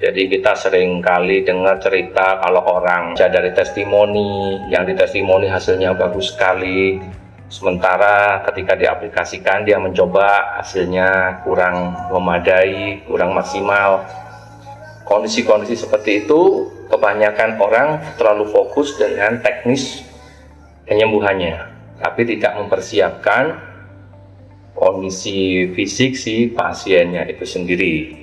Jadi kita sering kali dengar cerita kalau orang dari testimoni, yang di testimoni hasilnya bagus sekali, sementara ketika diaplikasikan dia mencoba hasilnya kurang memadai, kurang maksimal. Kondisi-kondisi seperti itu kebanyakan orang terlalu fokus dengan teknis penyembuhannya, tapi tidak mempersiapkan kondisi fisik si pasiennya itu sendiri,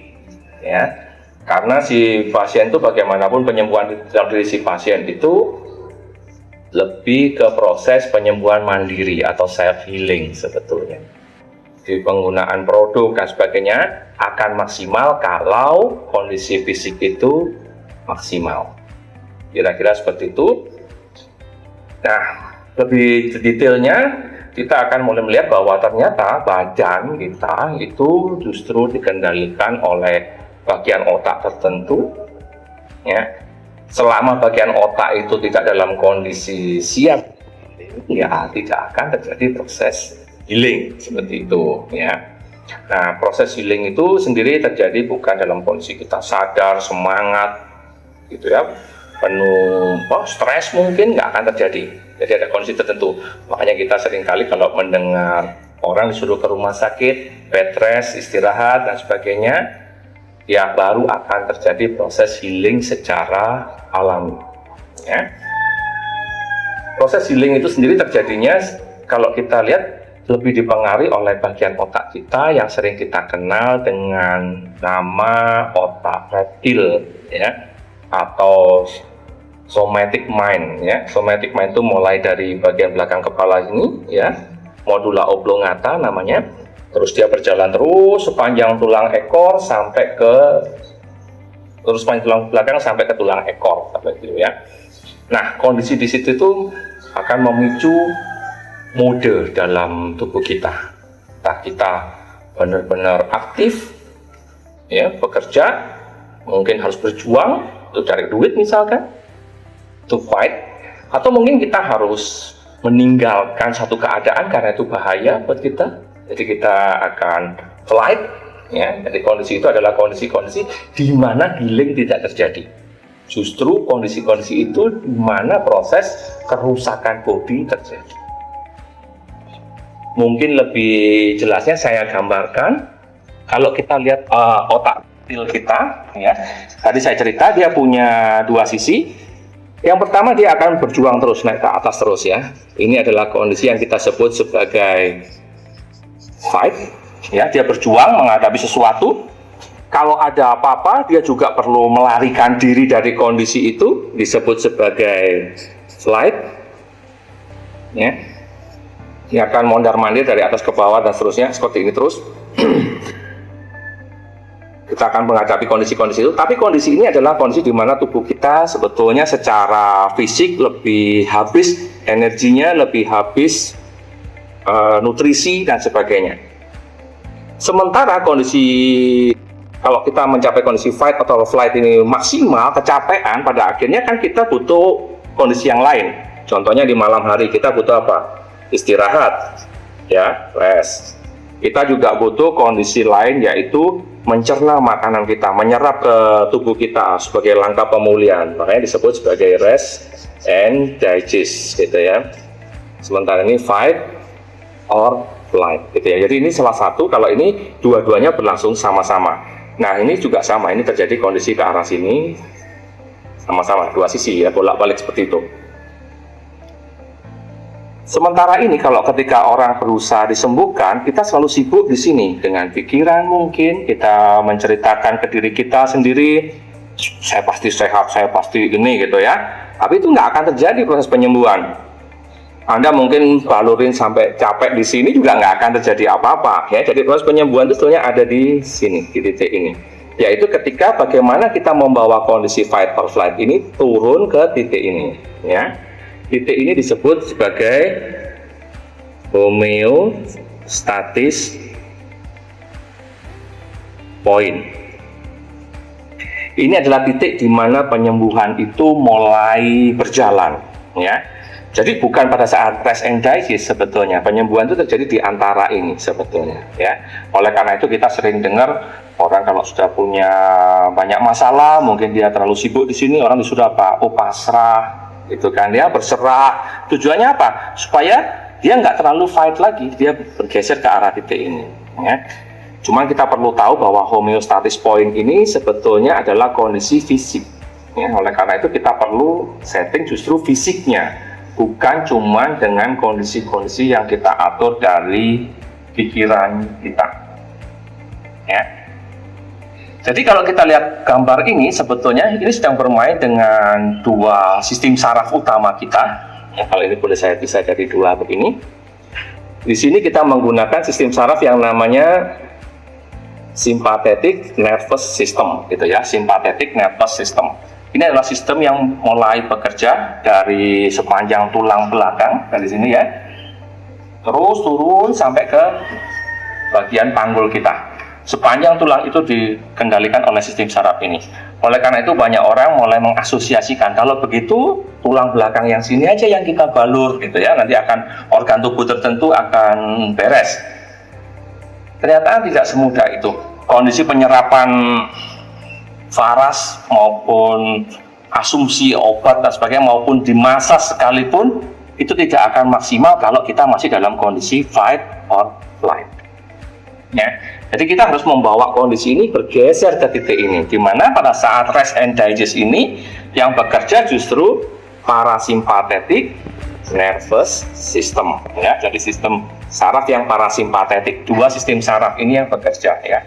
ya. Karena si pasien itu bagaimanapun penyembuhan dalam diri si pasien itu lebih ke proses penyembuhan mandiri atau self healing sebetulnya. Di penggunaan produk dan sebagainya akan maksimal kalau kondisi fisik itu maksimal. Kira-kira seperti itu. Nah, lebih detailnya kita akan mulai melihat bahwa ternyata badan kita itu justru dikendalikan oleh bagian otak tertentu, ya. Selama bagian otak itu tidak dalam kondisi siap, ya tidak akan terjadi proses healing seperti itu, ya. Nah, proses healing itu sendiri terjadi bukan dalam kondisi kita sadar, semangat, gitu ya, penuh stres, mungkin nggak akan terjadi. Jadi ada kondisi tertentu. Makanya kita seringkali kalau mendengar orang disuruh ke rumah sakit, bed rest, istirahat dan sebagainya, ya baru akan terjadi proses healing secara alami, ya. Proses healing itu sendiri terjadinya kalau kita lihat lebih dipengaruhi oleh bagian otak kita yang sering kita kenal dengan nama otak reptil, ya, atau somatic mind, ya. Somatic mind itu mulai dari bagian belakang kepala ini, ya, modula oblongata namanya. Terus dia berjalan terus sepanjang tulang ekor sampai ke sepanjang tulang belakang sampai ke tulang ekor, seperti itu, ya. Nah, kondisi di situ itu akan memicu mode dalam tubuh kita. Entah kita benar-benar aktif, ya, bekerja, mungkin harus berjuang untuk cari duit misalkan, to fight, atau mungkin kita harus meninggalkan satu keadaan karena itu bahaya buat kita. Jadi kita akan flight, ya. Jadi kondisi itu adalah kondisi-kondisi di mana healing tidak terjadi. Justru kondisi-kondisi itu di mana proses kerusakan bodi terjadi. Mungkin lebih jelasnya saya gambarkan. Kalau kita lihat otak reptil kita, ya. Tadi saya cerita dia punya dua sisi. Yang pertama dia akan berjuang terus naik ke atas terus, ya. Ini adalah kondisi yang kita sebut sebagai fight, ya, dia berjuang menghadapi sesuatu. Kalau ada apa-apa dia juga perlu melarikan diri dari kondisi itu, disebut sebagai flight, ya. Dia akan mondar-mandir dari atas ke bawah dan seterusnya seperti ini terus. Kita akan menghadapi kondisi-kondisi itu, tapi kondisi ini adalah kondisi di mana tubuh kita sebetulnya secara fisik lebih habis energinya, lebih habis nutrisi dan sebagainya. Sementara kondisi kalau kita mencapai kondisi fight atau flight ini maksimal, kecapean, pada akhirnya kan kita butuh kondisi yang lain. Contohnya di malam hari kita butuh apa? Istirahat, ya, rest. Kita juga butuh kondisi lain, yaitu mencerna makanan kita, menyerap ke tubuh kita sebagai langkah pemulihan. Makanya disebut sebagai rest and digest, gitu ya. Sementara ini fight or flight, gitu ya. Jadi ini salah satu, kalau ini dua-duanya berlangsung sama-sama. Nah, ini juga sama, ini terjadi kondisi ke arah sini sama-sama, dua sisi, ya, bolak-balik seperti itu. Sementara ini kalau ketika orang berusaha disembuhkan, kita selalu sibuk di sini dengan pikiran, mungkin kita menceritakan ke diri kita sendiri, saya pasti sehat, saya pasti ini, gitu ya. Tapi itu nggak akan terjadi proses penyembuhan. Anda mungkin balurin sampai capek di sini juga nggak akan terjadi apa-apa, ya. Jadi proses penyembuhan itu sebetulnya ada di sini, di titik ini, yaitu ketika bagaimana kita membawa kondisi fight or flight ini turun ke titik ini, ya. Titik ini disebut sebagai homeostasis point. Ini adalah titik di mana penyembuhan itu mulai berjalan, ya. Jadi bukan pada saat rest and digest sebetulnya, penyembuhan itu terjadi di antara ini sebetulnya, ya. Oleh karena itu kita sering dengar orang kalau sudah punya banyak masalah, mungkin dia terlalu sibuk di sini, orang disuruh apa? Oh, pasrah, itu kan, dia berserah. Tujuannya apa? Supaya dia nggak terlalu fight lagi, dia bergeser ke arah titik ini, ya. Cuman kita perlu tahu bahwa homeostatis point ini sebetulnya adalah kondisi fisik, ya. Oleh karena itu kita perlu setting justru fisiknya, bukan cuma dengan kondisi-kondisi yang kita atur dari pikiran kita, ya. Jadi kalau kita lihat gambar ini, sebetulnya ini sedang bermain dengan dua sistem saraf utama kita. Ya, kalau ini boleh saya bisa dari dua begini. Di sini kita menggunakan sistem saraf yang namanya sympathetic nervous system, gitu ya, sympathetic nervous system. Ini adalah sistem yang mulai bekerja dari sepanjang tulang belakang, dari sini ya, terus turun sampai ke bagian panggul kita. Sepanjang tulang itu dikendalikan oleh sistem saraf ini. Oleh karena itu banyak orang mulai mengasosiasikan, kalau begitu tulang belakang yang sini aja yang kita balur, gitu ya, nanti akan organ tubuh tertentu akan beres. Ternyata tidak semudah itu. Kondisi penyerapan varas maupun asumsi obat dan sebagainya maupun di masa sekalipun itu tidak akan maksimal kalau kita masih dalam kondisi fight or flight, ya. Jadi kita harus membawa kondisi ini bergeser ke titik ini, di mana pada saat rest and digest ini yang bekerja justru parasympathetic nervous system, ya. Jadi sistem saraf yang parasimpatetik, dua sistem saraf ini yang bekerja, ya.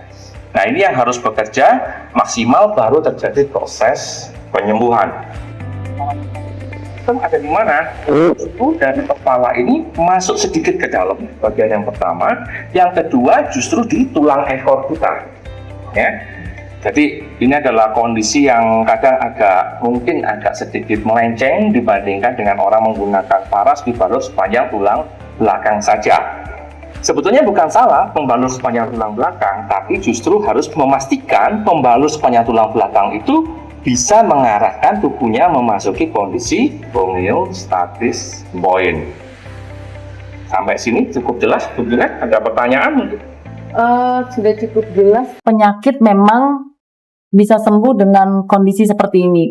Nah, ini yang harus bekerja maksimal baru terjadi proses penyembuhan. Itu ada di mana? Itu dari kepala ini masuk sedikit ke dalam, bagian yang pertama. Yang kedua justru di tulang ekor kita, ya. Jadi ini adalah kondisi yang kadang mungkin agak sedikit melenceng dibandingkan dengan orang menggunakan varas dibalur sepanjang tulang belakang saja. Sebetulnya bukan salah pembalur sepanjang tulang belakang, tapi justru harus memastikan pembalur sepanjang tulang belakang itu bisa mengarahkan tubuhnya memasuki kondisi homeostatis point. Sampai sini cukup jelas, Bunda? Ada pertanyaan? Sudah cukup jelas. Penyakit memang bisa sembuh dengan kondisi seperti ini.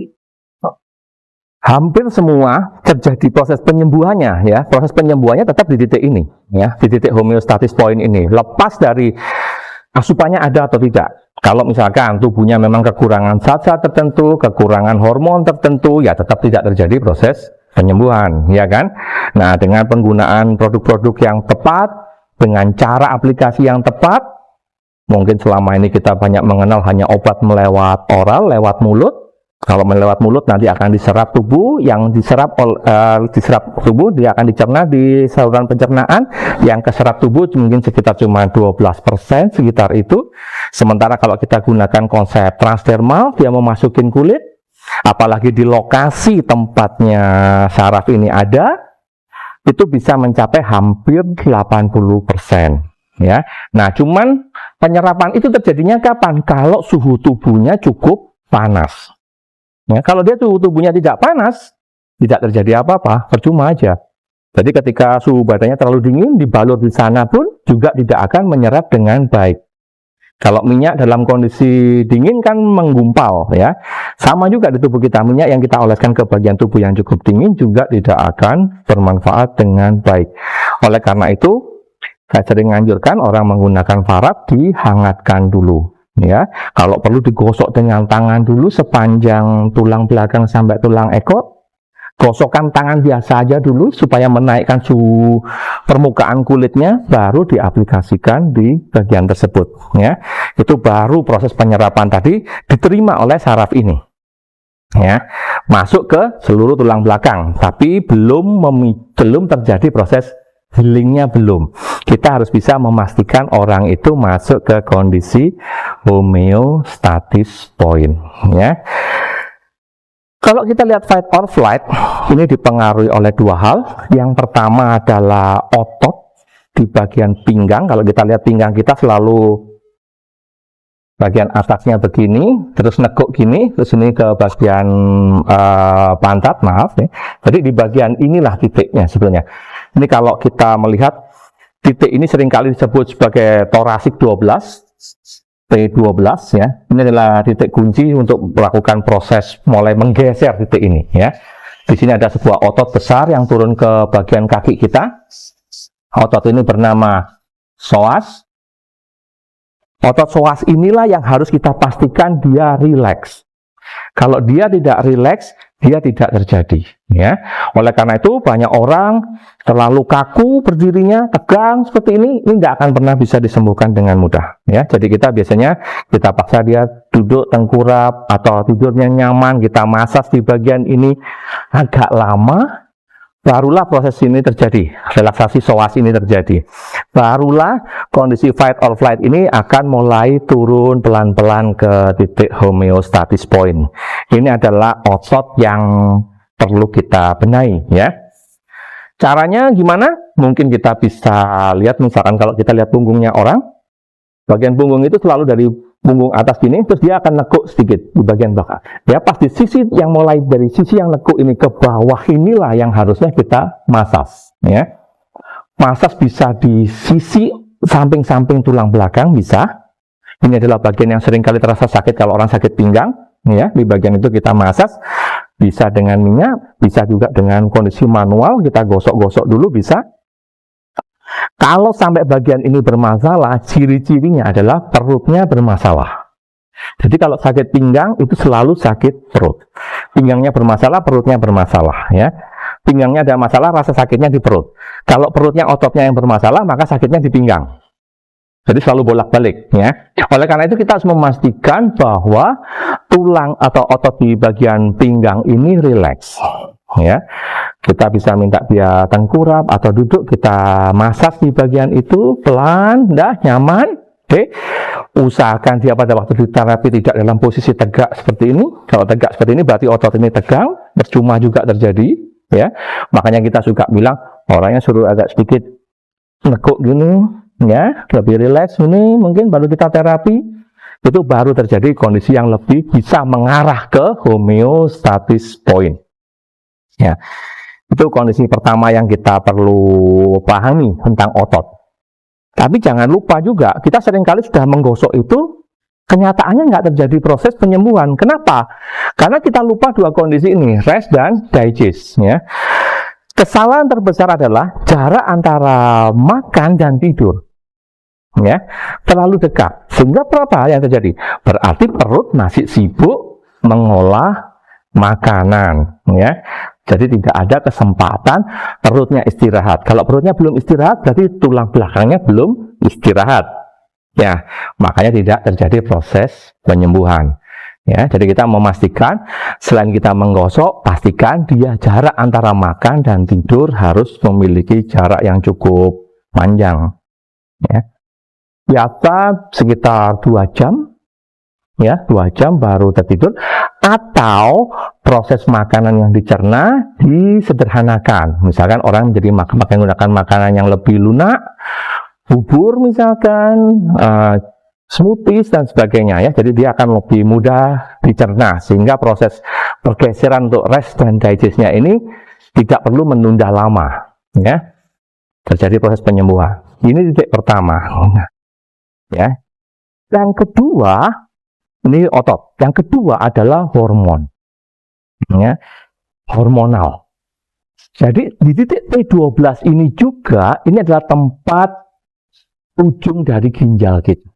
Hampir semua terjadi proses penyembuhannya, ya. Proses penyembuhannya tetap di titik ini, ya, di titik homeostatis point ini. Lepas dari asupannya ada atau tidak. Kalau misalkan tubuhnya memang kekurangan zat-zat tertentu, kekurangan hormon tertentu, ya tetap tidak terjadi proses penyembuhan, ya kan? Nah, dengan penggunaan produk-produk yang tepat, dengan cara aplikasi yang tepat, mungkin selama ini kita banyak mengenal hanya obat melewat oral, lewat mulut. Kalau melewat mulut nanti akan diserap tubuh, yang diserap tubuh dia akan dicerna di saluran pencernaan, yang keserap tubuh mungkin sekitar cuma 12% sekitar itu. Sementara kalau kita gunakan konsep transdermal, dia memasukin kulit, apalagi di lokasi tempatnya saraf ini ada, itu bisa mencapai hampir 80%, ya. Nah, cuman penyerapan itu terjadinya kapan? Kalau suhu tubuhnya cukup panas. Ya, kalau dia tubuhnya tidak panas, tidak terjadi apa-apa, percuma aja. Jadi ketika suhu badannya terlalu dingin, dibalur di sana pun juga tidak akan menyerap dengan baik. Kalau minyak dalam kondisi dingin kan menggumpal, ya. Sama juga di tubuh kita, minyak yang kita oleskan ke bagian tubuh yang cukup dingin juga tidak akan bermanfaat dengan baik. Oleh karena itu, saya sering menganjurkan orang menggunakan varas dihangatkan dulu. Ya, kalau perlu digosok dengan tangan dulu sepanjang tulang belakang sampai tulang ekor. Gosokkan tangan biasa aja dulu supaya menaikkan suhu permukaan kulitnya, baru diaplikasikan di bagian tersebut. Ya, itu baru proses penyerapan tadi diterima oleh saraf ini. Ya, masuk ke seluruh tulang belakang, tapi belum terjadi proses healingnya belum. Kita harus bisa memastikan orang itu masuk ke kondisi homeostatis point, ya. Kalau kita lihat fight or flight, ini dipengaruhi oleh dua hal. Yang pertama adalah otot di bagian pinggang. Kalau kita lihat pinggang kita selalu bagian atasnya begini, terus nekuk gini, terus ini ke bagian pantat, maaf ya. Jadi di bagian inilah titiknya sebenarnya. Ini kalau kita melihat titik ini seringkali disebut sebagai thoracic 12, T12 ya. Ini adalah titik kunci untuk melakukan proses mulai menggeser titik ini ya. Di sini ada sebuah otot besar yang turun ke bagian kaki kita. Otot ini bernama psoas. Otot psoas inilah yang harus kita pastikan dia rileks. Kalau dia tidak rileks, dia tidak terjadi. Ya, oleh karena itu banyak orang terlalu kaku berdirinya, tegang seperti ini tidak akan pernah bisa disembuhkan dengan mudah. Ya, jadi kita biasanya kita paksa dia duduk tengkurap atau tidurnya nyaman, kita masas di bagian ini agak lama. Barulah proses ini terjadi, relaksasi psoas ini terjadi. Barulah kondisi fight or flight ini akan mulai turun pelan-pelan ke titik homeostatis point. Ini adalah otot yang perlu kita benahi ya. Caranya gimana? Mungkin kita bisa lihat, misalkan kalau kita lihat punggungnya orang, bagian punggung itu selalu dari punggung atas gini, terus dia akan nekuk sedikit di bagian belakang. Ya, pas di sisi yang mulai dari sisi yang nekuk ini ke bawah inilah yang harusnya kita masas. Ya, masas bisa di sisi samping-samping tulang belakang bisa. Ini adalah bagian yang sering kali terasa sakit kalau orang sakit pinggang. Ya, di bagian itu kita masas. Bisa dengan minyak, bisa juga dengan kondisi manual, kita gosok-gosok dulu bisa. Kalau sampai bagian ini bermasalah, ciri-cirinya adalah perutnya bermasalah. Jadi kalau sakit pinggang itu selalu sakit perut. Pinggangnya bermasalah, perutnya bermasalah ya. Pinggangnya ada masalah, rasa sakitnya di perut. Kalau perutnya ototnya yang bermasalah, maka sakitnya di pinggang. Jadi selalu bolak-balik ya. Oleh karena itu kita harus memastikan bahwa tulang atau otot di bagian pinggang ini rileks. Ya, kita bisa minta dia tengkurap atau duduk, kita masak di bagian itu pelan, nyaman. Oke, usahakan dia pada waktu di terapi tidak dalam posisi tegak seperti ini. Kalau tegak seperti ini berarti otot ini tegang, percuma juga terjadi. Ya, makanya kita suka bilang orangnya suruh agak sedikit nekuk gini, ya, lebih rileks ini, mungkin baru kita terapi. Itu baru terjadi kondisi yang lebih bisa mengarah ke homeostatis point. Ya, itu kondisi pertama yang kita perlu pahami tentang otot. Tapi jangan lupa juga, kita seringkali sudah menggosok itu, kenyataannya nggak terjadi proses penyembuhan. Kenapa? Karena kita lupa dua kondisi ini, rest dan digest. Ya. Kesalahan terbesar adalah jarak antara makan dan tidur. Ya, terlalu dekat. Sehingga apa yang terjadi? Berarti perut masih sibuk mengolah makanan. Ya. Jadi tidak ada kesempatan perutnya istirahat. Kalau perutnya belum istirahat, berarti tulang belakangnya belum istirahat. Ya, makanya tidak terjadi proses penyembuhan. Ya, jadi kita memastikan selain kita menggosok, pastikan dia jarak antara makan dan tidur harus memiliki jarak yang cukup panjang. Ya, biasa sekitar 2 jam. Ya, 2 jam baru tertidur. Atau proses makanan yang dicerna disederhanakan. Misalkan orang jadi menggunakan makanan yang lebih lunak, bubur misalkan, smoothies dan sebagainya ya. Jadi dia akan lebih mudah dicerna sehingga proses pergeseran untuk rest dan digestnya ini tidak perlu menunda lama ya. Terjadi proses penyembuhan. Ini titik pertama. Ya. Yang kedua, ini otot. Yang kedua adalah hormon. Ya, hormonal. Jadi di titik T12 ini juga, ini adalah tempat ujung dari ginjal kita.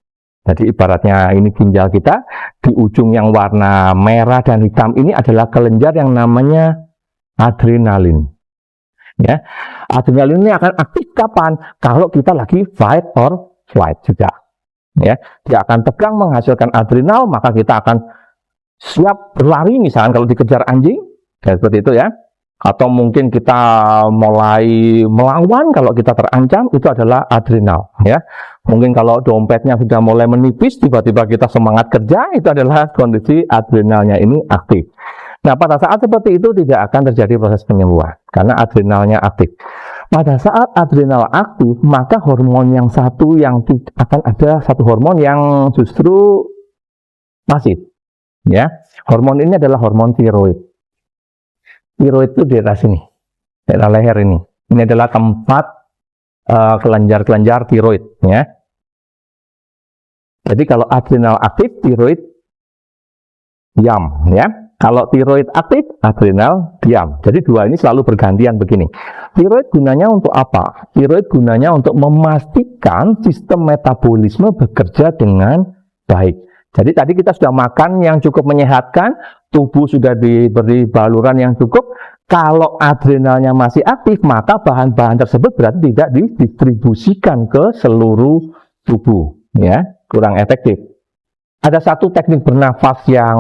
Jadi ibaratnya ini ginjal kita, di ujung yang warna merah dan hitam ini adalah kelenjar yang namanya adrenalin. Ya, adrenalin ini akan aktif kapan? Kalau kita lagi fight or flight juga. Ya, dia akan tegang menghasilkan adrenal, maka kita akan siap berlari misalkan kalau dikejar anjing, ya seperti itu ya. Atau mungkin kita mulai melawan kalau kita terancam, itu adalah adrenal ya. Mungkin kalau dompetnya sudah mulai menipis, tiba-tiba kita semangat kerja, itu adalah kondisi adrenalnya ini aktif. Nah, pada saat seperti itu tidak akan terjadi proses penyembuhan karena adrenalnya aktif. Pada saat adrenal aktif, maka hormon yang satu yang akan ada satu hormon yang justru masih. Ya, hormon ini adalah hormon tiroid. Tiroid itu di daerah sini, daerah leher ini. Ini adalah tempat kelenjar-kelenjar tiroid. Ya. Jadi kalau adrenal aktif, tiroid diam. Ya. Kalau tiroid aktif, adrenal diam. Jadi dua ini selalu bergantian begini. Tiroid gunanya untuk apa? Tiroid gunanya untuk memastikan sistem metabolisme bekerja dengan baik. Jadi tadi kita sudah makan yang cukup menyehatkan, tubuh sudah diberi baluran yang cukup. Kalau adrenalnya masih aktif, maka bahan-bahan tersebut berarti tidak didistribusikan ke seluruh tubuh. Ya, kurang efektif. Ada satu teknik bernafas yang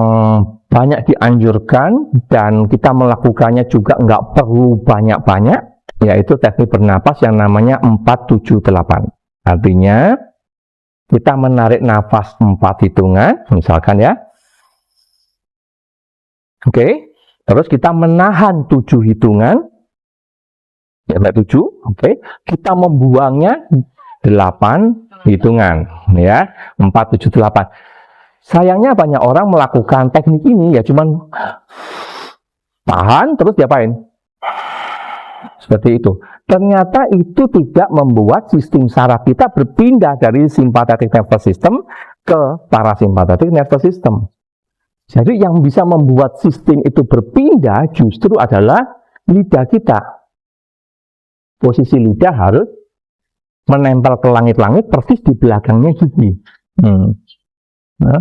banyak dianjurkan dan kita melakukannya juga nggak perlu banyak-banyak, yaitu teknik bernapas yang namanya 4-7-8. Artinya kita menarik nafas 4 hitungan, misalkan ya. Oke, terus kita menahan 7 hitungan, ya 7, oke. Kita membuangnya 8 hitungan, ya 4-7-8. Sayangnya banyak orang melakukan teknik ini ya cuman tahan terus diapain? Seperti itu. Ternyata itu tidak membuat sistem saraf kita berpindah dari sympathetic nervous system ke parasympathetic nervous system. Jadi yang bisa membuat sistem itu berpindah justru adalah lidah kita. Posisi lidah harus menempel ke langit-langit persis di belakangnya gigi. Nah,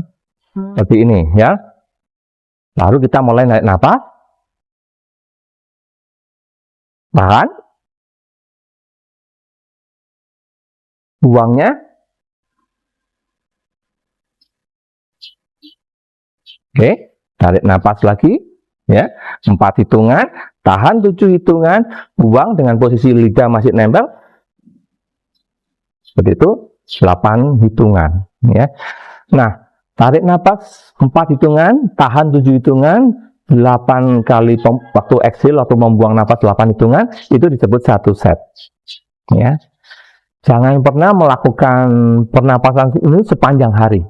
seperti ini ya. Lalu kita mulai narik napas. Tahan. Buangnya. Oke, tarik napas lagi ya. 4 hitungan, tahan 7 hitungan, buang dengan posisi lidah masih nempel. Seperti itu, 8 hitungan ya. Nah, tarik napas 4 hitungan, tahan 7 hitungan, 8 kali waktu exhale atau membuang napas 8 hitungan, itu disebut 1 set. Ya. Jangan pernah melakukan pernapasan ini sepanjang hari.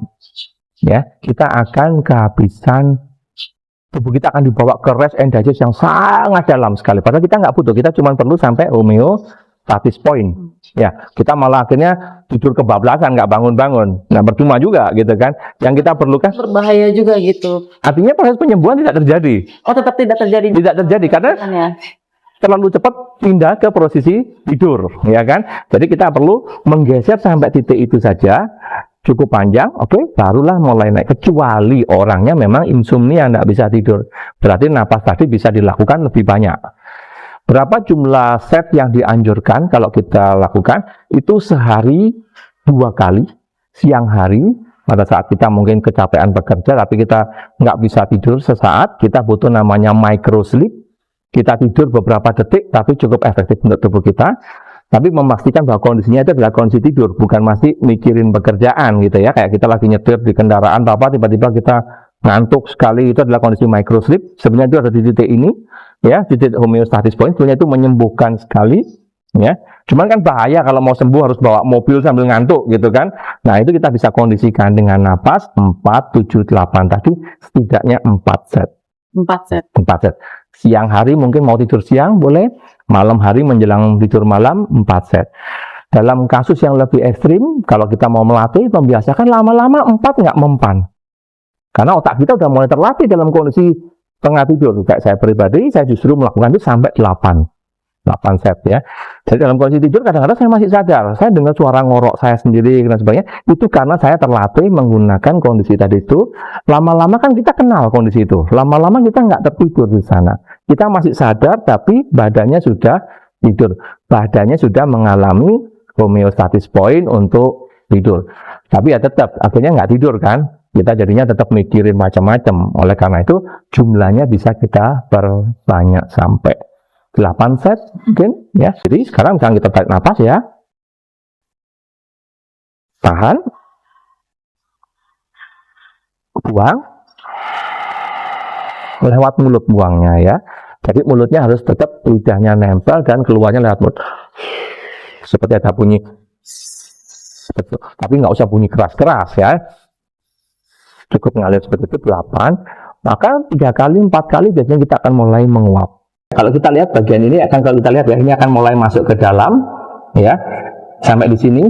Ya, kita akan kehabisan, tubuh kita akan dibawa ke rest and digest yang sangat dalam sekali. Padahal kita nggak butuh, kita cuma perlu sampai homeostasis point. Ya, kita malah akhirnya tidur kebablasan, nggak bangun-bangun. Nah, percuma juga gitu kan. Yang kita perlukan Berbahaya juga gitu. artinya proses penyembuhan tidak terjadi. Oh, tetap tidak terjadi. Tidak terjadi karena Ya. terlalu cepat pindah ke posisi tidur, ya kan? Jadi kita perlu menggeser sampai titik itu saja, cukup panjang, oke, barulah mulai naik. Kecuali orangnya memang insomnia, nggak bisa tidur. Berarti napas tadi bisa dilakukan lebih banyak. Berapa jumlah set yang dianjurkan kalau kita lakukan? Itu sehari 2 kali, siang hari, pada saat kita mungkin kecapean bekerja, tapi kita nggak bisa tidur sesaat, kita butuh namanya micro sleep. Kita tidur beberapa detik, tapi cukup efektif untuk tubuh kita. Tapi memastikan bahwa kondisinya itu adalah kondisi tidur, bukan masih mikirin pekerjaan gitu ya. Kayak kita lagi nyetir di kendaraan, apa tiba-tiba kita ngantuk sekali, itu adalah kondisi micro sleep. Sebenarnya itu ada di titik ini, ya, titik homeostasis point. Sebenarnya itu menyembuhkan sekali, ya. Cuman kan bahaya kalau mau sembuh harus bawa mobil sambil ngantuk gitu kan. Nah, itu kita bisa kondisikan dengan napas 4-7-8 tadi, setidaknya 4 set. 4 set. 4 set. Siang hari mungkin mau tidur siang boleh, malam hari menjelang tidur malam 4 set. Dalam kasus yang lebih ekstrim, kalau kita mau melatih, membiasakan lama-lama 4 nggak mempan. Karena otak kita udah mulai terlatih dalam kondisi tengah tidur. Kayak saya pribadi, saya justru melakukan itu sampai 8 set ya. Jadi dalam kondisi tidur kadang-kadang saya masih sadar, saya dengar suara ngorok saya sendiri dan sebagainya. Itu karena saya terlatih menggunakan kondisi tadi itu. Lama-lama kan kita kenal kondisi itu. Lama-lama kita nggak tertidur di sana. Kita masih sadar tapi badannya sudah tidur. Badannya sudah mengalami homeostasis point untuk tidur. Tapi ya tetap akhirnya nggak tidur kan. Kita jadinya tetap mikirin macam-macam. Oleh karena itu jumlahnya bisa kita perbanyak sampai 8 set mungkin ya. Jadi sekarang misalnya kita tarik napas ya. Tahan. Buang. Lewat mulut buangnya ya. Jadi mulutnya harus tetap lidahnya nempel dan keluarnya lewat mulut. Seperti ada bunyi. Tapi nggak usah bunyi keras-keras ya. cukup ngalir seperti itu 8, maka 3 kali 4 kali biasanya kita akan mulai menguap. Kalau kita lihat bagian ini kalau kita lihat ya, ini akan mulai masuk ke dalam ya, sampai di sini,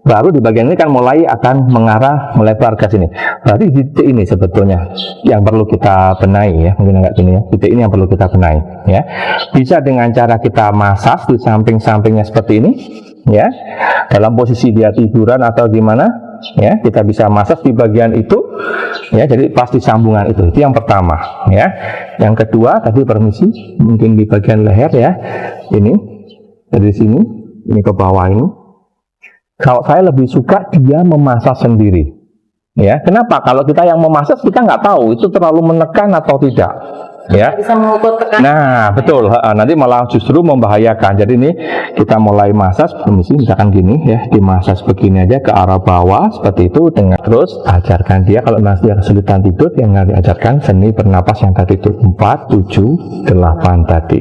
baru di bagian ini kan mulai akan mengarah melebar ke sini. Berarti titik ini sebetulnya yang perlu kita benahi ya, mungkin agak gini ya, titik ini yang perlu kita benahi ya. Bisa dengan cara kita masas di samping-sampingnya seperti ini ya, dalam posisi dia tiduran atau gimana ya, kita bisa masas di bagian itu ya, jadi pas di sambungan itu yang pertama ya. Yang kedua tadi permisi, mungkin di bagian leher ya, ini dari sini ini ke bawah ini. Kalau saya lebih suka dia memasas sendiri ya. Kenapa? Kalau kita yang memasas kita nggak tahu itu terlalu menekan atau tidak ya. Bisa mengukur tekanan. Nah betul, nanti malah justru membahayakan. Jadi ini kita mulai masas, misalkan gini ya, dimasas begini aja ke arah bawah seperti itu, dengan terus ajarkan dia kalau masih kesulitan tidur, yang diajarkan seni bernapas yang tadi itu 4, 7, 8 tadi.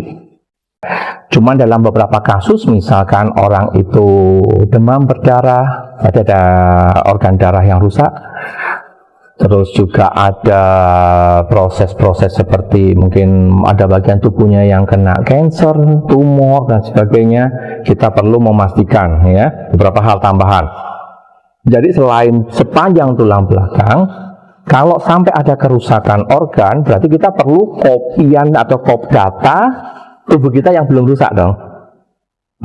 Cuman dalam beberapa kasus, misalkan orang itu demam berdarah, ada organ darah yang rusak, terus juga ada proses-proses seperti mungkin ada bagian tubuhnya yang kena cancer, tumor dan sebagainya, kita perlu memastikan ya beberapa hal tambahan. Jadi selain sepanjang tulang belakang, kalau sampai ada kerusakan organ, berarti kita perlu kopian atau kop data tubuh kita yang belum rusak dong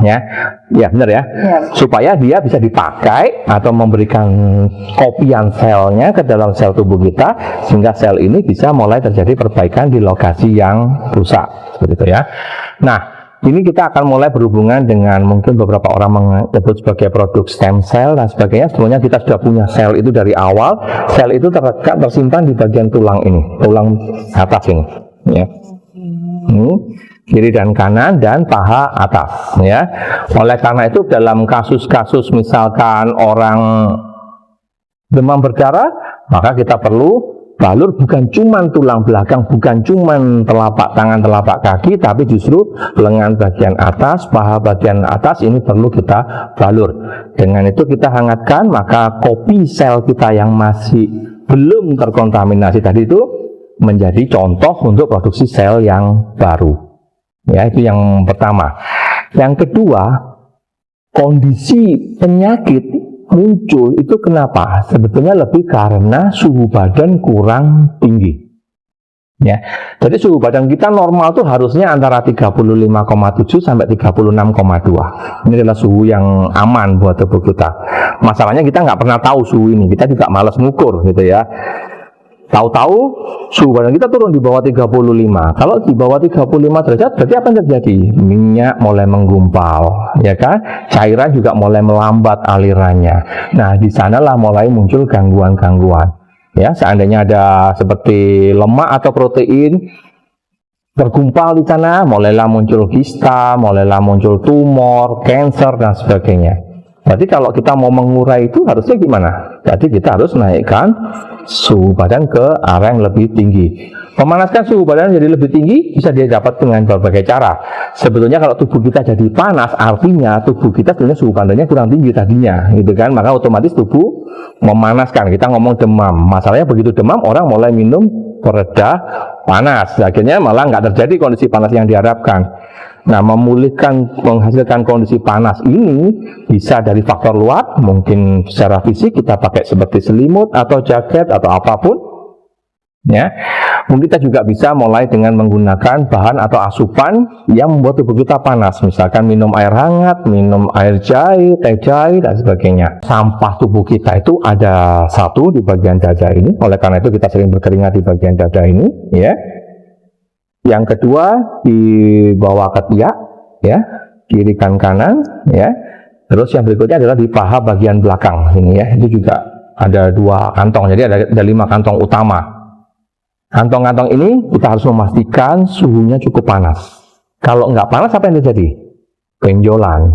ya, ya benar ya, supaya dia bisa dipakai atau memberikan kopian selnya ke dalam sel tubuh kita, sehingga sel ini bisa mulai terjadi perbaikan di lokasi yang rusak seperti itu ya. Nah ini kita akan mulai berhubungan dengan mungkin beberapa orang menyebut sebagai produk stem cell dan sebagainya. Sebenarnya kita sudah punya sel itu dari awal. Sel itu tersimpan di bagian tulang ini, tulang atas ini ya. Kiri dan kanan dan paha atas ya. Oleh karena itu dalam kasus-kasus misalkan orang demam berdarah, maka kita perlu balur bukan cuman tulang belakang, bukan cuman telapak tangan, telapak kaki, tapi justru lengan bagian atas, paha bagian atas ini perlu kita balur. Dengan itu kita hangatkan, maka kopi sel kita yang masih belum terkontaminasi tadi itu menjadi contoh untuk produksi sel yang baru. Ya, itu yang pertama. Yang kedua, kondisi penyakit muncul itu kenapa? Sebetulnya lebih karena suhu badan kurang tinggi. Ya, jadi suhu badan kita normal tuh harusnya antara 35,7 sampai 36,2. Ini adalah suhu yang aman buat tubuh kita. Masalahnya kita nggak pernah tahu suhu ini, kita juga malas ngukur gitu ya. Tahu-tahu suhu badan kita turun di bawah 35. Kalau di bawah 35 derajat berarti apa yang terjadi? Minyak mulai menggumpal, ya kan? Cairan juga mulai melambat alirannya. Nah, di sanalah mulai muncul gangguan-gangguan. Ya, seandainya ada seperti lemak atau protein tergumpal di sana, mulailah muncul kista, mulailah muncul tumor, kanker dan sebagainya. Berarti kalau kita mau mengurai itu harusnya gimana? Jadi kita harus naikkan suhu badan ke arah yang lebih tinggi. Memanaskan suhu badan jadi lebih tinggi bisa didapat dengan berbagai cara. Sebetulnya kalau tubuh kita jadi panas, artinya tubuh kita sebenarnya suhu badannya kurang tinggi tadinya, gitu kan? Maka otomatis tubuh memanaskan. Kita ngomong demam. Masalahnya begitu demam, orang mulai minum pereda panas. Akhirnya malah nggak terjadi kondisi panas yang diharapkan. Nah, memulihkan, menghasilkan kondisi panas ini bisa dari faktor luar, mungkin secara fisik kita pakai seperti selimut atau jaket atau apapun. Ya, mungkin kita juga bisa mulai dengan menggunakan bahan atau asupan yang membuat tubuh kita panas, misalkan minum air hangat, minum air jahe, teh jahe dan sebagainya. Sampah tubuh kita itu ada satu di bagian dada ini, oleh karena itu kita sering berkeringat di bagian dada ini, ya. Yang kedua di bawah ketiak, ya, kiri dan kanan, ya. Terus yang berikutnya adalah di paha bagian belakang ini, ya. Itu juga ada 2 kantong, jadi ada 5 kantong utama. Kantong-kantong ini kita harus memastikan suhunya cukup panas. Kalau nggak panas apa yang terjadi? Benjolan.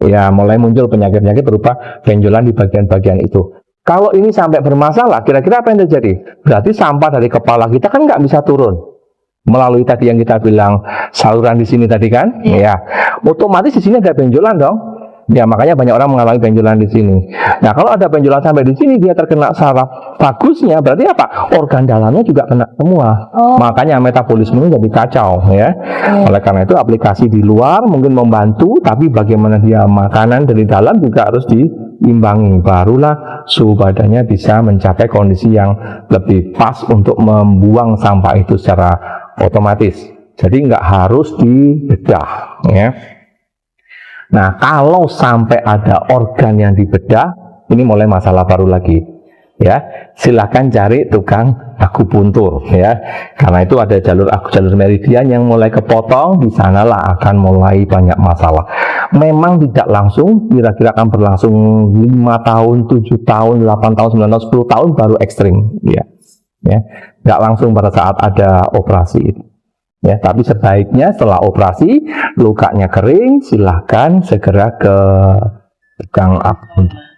Ya, mulai muncul penyakit-penyakit berupa benjolan di bagian-bagian itu. Kalau ini sampai bermasalah, kira-kira apa yang terjadi? Berarti sampah dari kepala kita kan nggak bisa turun. Melalui tadi yang kita bilang saluran di sini tadi kan, ya, otomatis di sini ada benjolan dong. Ya, makanya banyak orang mengalami benjolan di sini. Nah, kalau ada benjolan sampai di sini dia terkena saraf vagusnya, berarti apa? Organ dalamnya juga kena semua. Makanya metabolisme jadi kacau ya. Oleh karena itu aplikasi di luar mungkin membantu, tapi bagaimana dia makanan dari dalam juga harus diimbangi. Barulah suhu badannya bisa mencapai kondisi yang lebih pas untuk membuang sampah itu secara otomatis. Jadi nggak harus dibedah ya. Nah, kalau sampai ada organ yang dibedah, ini mulai masalah baru lagi. Ya, silakan cari tukang akupuntur ya. Karena itu ada jalur meridian yang mulai kepotong, di sanalah akan mulai banyak masalah. Memang tidak langsung, kira-kira akan berlangsung 5 tahun, 7 tahun, 8 tahun, 9 tahun, 10 tahun baru ekstrim ya. Ya, nggak langsung pada saat ada operasi itu. Ya, tapi sebaiknya setelah operasi lukanya kering, silahkan segera ke tukang akupuntur.